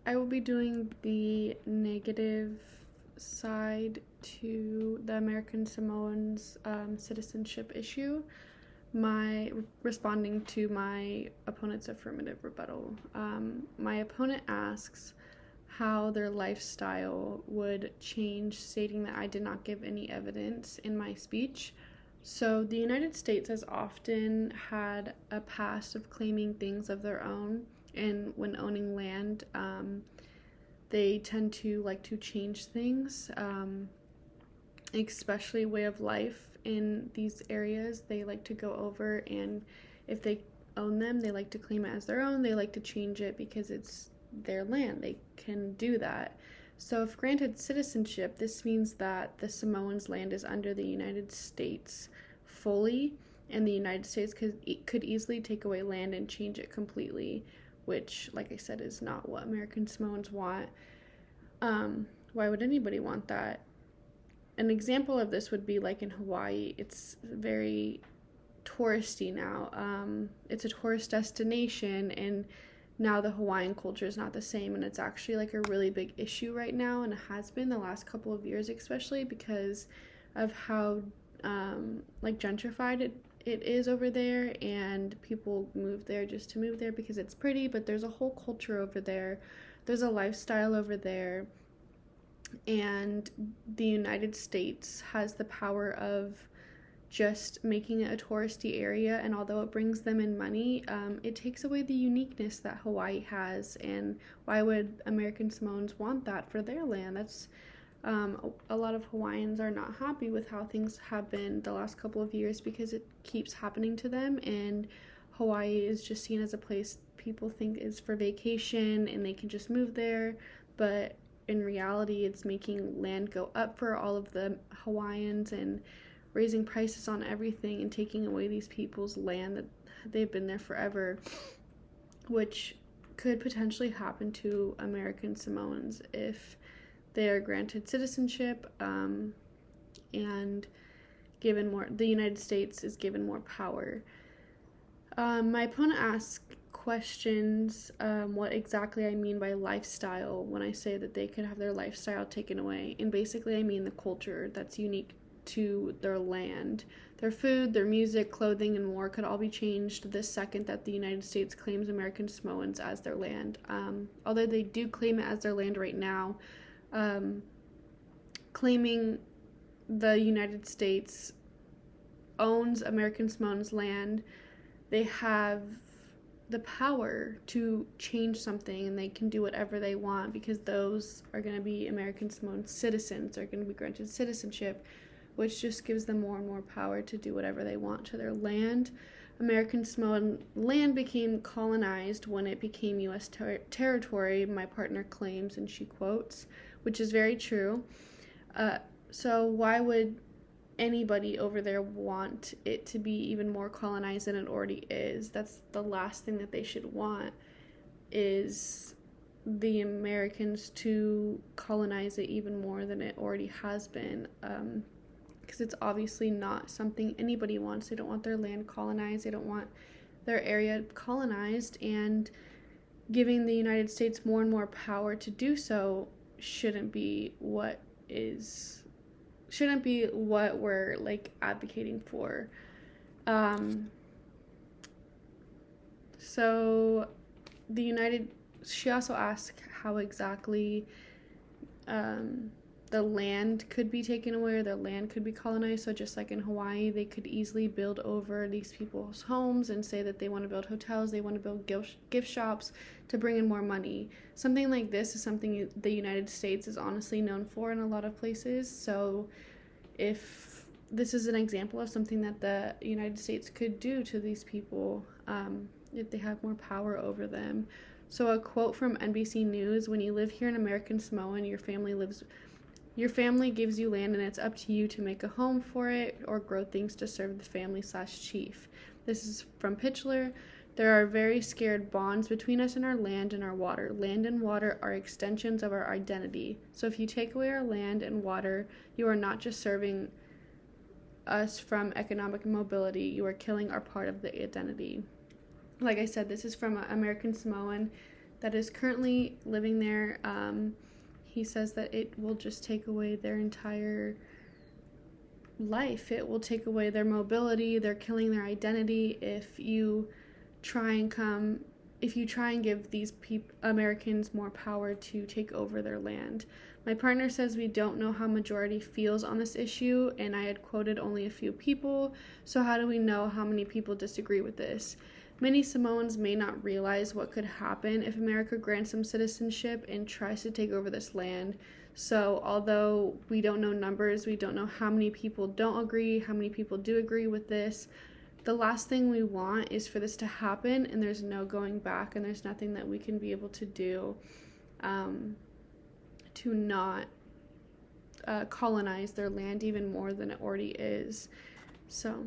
I will be doing the negative side to the American Samoans citizenship issue. My responding to my opponent's affirmative rebuttal. My opponent asks how their lifestyle would change, stating that I did not give any evidence in my speech. So, the United States has often had a past of claiming things of their own, and when owning land, they tend to like to change things, especially way of life in these areas. They like to go over, and if they own them, they like to claim it as their own. They like to change it because it's their land. They can do that. So, if granted citizenship, this means that the Samoans' land is under the United States fully, and the United States could easily take away land and change it completely, which, like I said, is not what American Samoans want. Why would anybody want that? An example of this would be like in Hawaii. It's very touristy now. It's a tourist destination, and now the Hawaiian culture is not the same, and it's actually like a really big issue right now, and it has been the last couple of years, especially because of how like gentrified it is over there, and people move there just to move there because it's pretty, but there's a whole culture over there. There's a lifestyle over there, and the United States has the power of just making it a touristy area, and although it brings them in money, it takes away the uniqueness that Hawaii has. And why would American Samoans want that for their land? That's a lot of Hawaiians are not happy with how things have been the last couple of years because it keeps happening to them, and Hawaii is just seen as a place people think is for vacation and they can just move there, but in reality it's making land go up for all of the Hawaiians and raising prices on everything and taking away these people's land that they've been there forever, which could potentially happen to American Samoans if they are granted citizenship, and given more, the United States is given more power. My opponent asks questions what exactly I mean by lifestyle when I say that they could have their lifestyle taken away, and basically I mean the culture that's unique to their land. Their food, their music, clothing, and more could all be changed the second that the United States claims American Samoans as their land. Although they do claim it as their land right now, claiming the United States owns American Samoans' land, they have the power to change something, and they can do whatever they want because those are going to be American Samoan citizens, are going to be granted citizenship, which just gives them more and more power to do whatever they want to their land. American Samoan land became colonized when it became U.S. territory, my partner claims, and she quotes, which is very true. So why would anybody over there want it to be even more colonized than it already is? That's the last thing that they should want, is the Americans to colonize it even more than it already has been, because it's obviously not something anybody wants. They don't want their land colonized. They don't want their area colonized, and giving the United States more and more power to do so shouldn't be what we're like advocating for. So she also asked how exactly the land could be taken away or their land could be colonized. So just like in Hawaii, they could easily build over these people's homes and say that they want to build hotels, they want to build gift shops to bring in more money. Something like this is something the United States is honestly known for in a lot of places. So if this is an example of something that the United States could do to these people, if they have more power over them. So a quote from NBC News: "When you live here in American Samoa, your family gives you land, and it's up to you to make a home for it or grow things to serve the family/chief." This is from Pitchler. "There are very scared bonds between us and our land and our water. Land and water are extensions of our identity. So if you take away our land and water, you are not just serving us from economic mobility, you are killing our part of the identity." Like I said, this is from an American Samoan that is currently living there. He says that it will just take away their entire life. It will take away their mobility. They're killing their identity if you try and give these Americans more power to take over their land. My partner says we don't know how majority feels on this issue, and I had quoted only a few people, so how do we know how many people disagree with this? Many Samoans may not realize what could happen if America grants them citizenship and tries to take over this land. So although we don't know numbers, we don't know how many people don't agree, how many people do agree with this, the last thing we want is for this to happen and there's no going back and there's nothing that we can be able to do to not colonize their land even more than it already is. So